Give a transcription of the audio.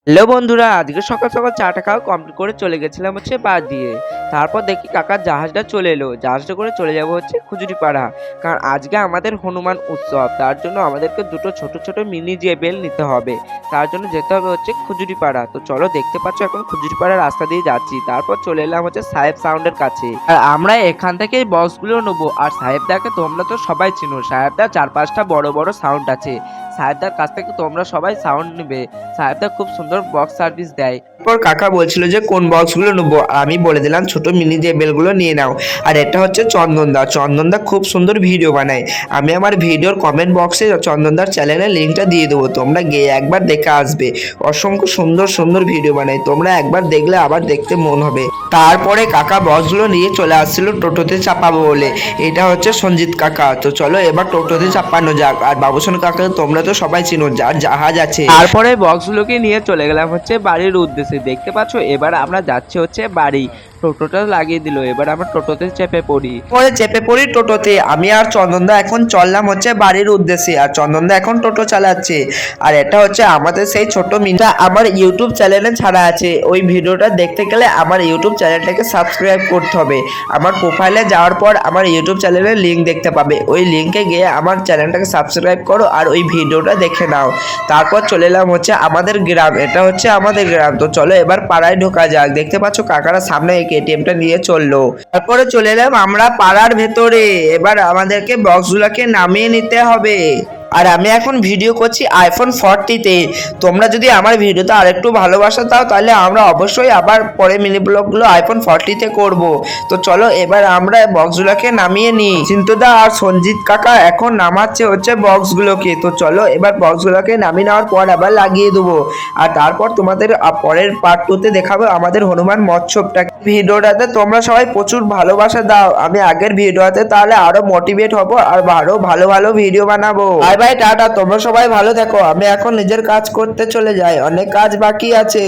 Hello বন্ধুরা, আজকে সকাল সকাল চাটা খাওয়া কমপ্লিট করে চলে গেছিলাম হচ্ছে বাদ দিয়ে। তারপর দেখি কাকার জাহাজটা চলে এলো, জাহাজটা করে চলে যাব হচ্ছে খুজুরিপাড়া। কারণ আজকে আমাদের হনুমান উৎসব, তার জন্য আমাদেরকে দুটো ছোট ছোট মিনি জেবেল নিতে হবে। তার জন্য যেতে হবে হচ্ছে খুজুরিপাড়া। তো চলো, দেখতে পাচ্ছ এখন খুজুরিপাড়া রাস্তা দিয়ে যাচ্ছি। তারপর চলে এলাম হচ্ছে সাহেব সাউন্ডের কাছে। আর আমরা এখান থেকেই বক্সগুলো নেবো। আর সাহেবদাকে তোমরা তো সবাই চিনো, সাহেবদা 4-5টা বড় বড় সাউন্ড আছে। সাহেবদার কাছ থেকে তোমরা সবাই সাউন্ড নেবে। সাহেবদা খুব সুন্দর বক্স সার্ভিস দেয়। তারপর কাকা বলছিল যে কোন বক্সগুলো নেবো, আমি বলে দিলাম ছোট মিনি জেবেলগুলো নিয়ে নাও। আর এটা হচ্ছে চন্দনদা, চন্দনদা খুব সুন্দর ভিডিও বানায়। আমি আমার ভিডিওর কমেন্ট বক্সে চন্দনদার চ্যানেলের লিঙ্কটা দিয়ে দেবো, তোমরা গিয়ে একবার দেখে আসবে। অসংখ্য সুন্দর সুন্দর ভিডিও বানায়, তোমরা একবার দেখলে আবার দেখতে মন হবে। তারপরে কাকা বক্সগুলো নিয়ে চলে আসছিল টোটোতে চাপাবো বলে। এটা হচ্ছে সঞ্জিত কাকা। তো চলো এবার টোটোতে চাপানো যাক। আর বাবুসন কাকা তোমরা তো সবাই চিনো, যার জাহাজ আছে। তারপরে বক্সগুলোকে নিয়ে চলে গেলাম হচ্ছে বাড়ির উদ্দেশ্যে। দেখতে পাচ্ছ এবার আমরা যাচ্ছি হচ্ছে বাড়ি। টোটোটা লাগিয়ে দিল, এবার আমরা টোটোতে চেপে পড়ি। পরে চেপে পড়ি টোটোতে। আমি আর চন্দনদা এখন চললাম হচ্ছে বাড়ির উদ্দেশ্যে, আর চন্দনদা এখন টোটো চালাচ্ছে। আর এটা হচ্ছে আমাদের সেই ছোট মিনিটা আমার ইউটিউব চ্যানেলে ছাড়া আছে। ওই ভিডিওটা দেখতে গেলে আমার ইউটিউব চ্যানেলটাকে সাবস্ক্রাইব করতে হবে। আমার প্রোফাইলে যাওয়ার পর আমার ইউটিউব চ্যানেলের লিঙ্ক দেখতে পাবে, ওই লিঙ্কে গিয়ে আমার চ্যানেলটাকে সাবস্ক্রাইব করো আর ওই ভিডিওটা দেখে নাও। তারপর চলে এলাম হচ্ছে আমাদের গ্রাম, এটা হচ্ছে আমাদের গ্রাম। তো চলো এবার পাড়ায় ঢোকা যাক। দেখতে পাচ্ছ কাকারা সামনে এটিএমটা নিয়ে চললো। তারপরে চলে এলাম আমরা পাড়ার ভেতরে। এবার আমাদেরকে বক্সগুলোকে নামিয়ে নিতে হবে। আর আমি এখন ভিডিও করছি আইফোন 40-তে। তোমরা যদি আমার ভিডিওতে আরেকটু ভালোবাসা দাও তাহলে আমরা অবশ্যই আবার পরে মিনি ব্লগগুলো আইফোন 40-তে করব। তো চলো এবার আমরা বক্সগুলোকে নামিয়ে নিই। চিন্তুদা আর সঞ্জিত কাকা এখন নামাচ্ছে হচ্ছে বক্সগুলোকে। তো চলো এবার বক্সগুলোকে নামিয়ে নেওয়ার পর আবার লাগিয়ে দেবো। আর তারপর তোমাদের পরের পার্ট 2-তে দেখাবো আমাদের হনুমান মৎসবটাকে। ভিডিওটাতে তোমরা সবাই প্রচুর ভালোবাসা দাও, আমি আগের ভিডিওতে তাহলে আরো মোটিভেট হব আর আরো ভালো ভালো ভিডিও বানাবো। বাই বাই, টাটা, তোমরা সবাই ভালো থেকো। আমি এখন নিজের কাজ করতে চলে যাই, অনেক কাজ বাকি আছে।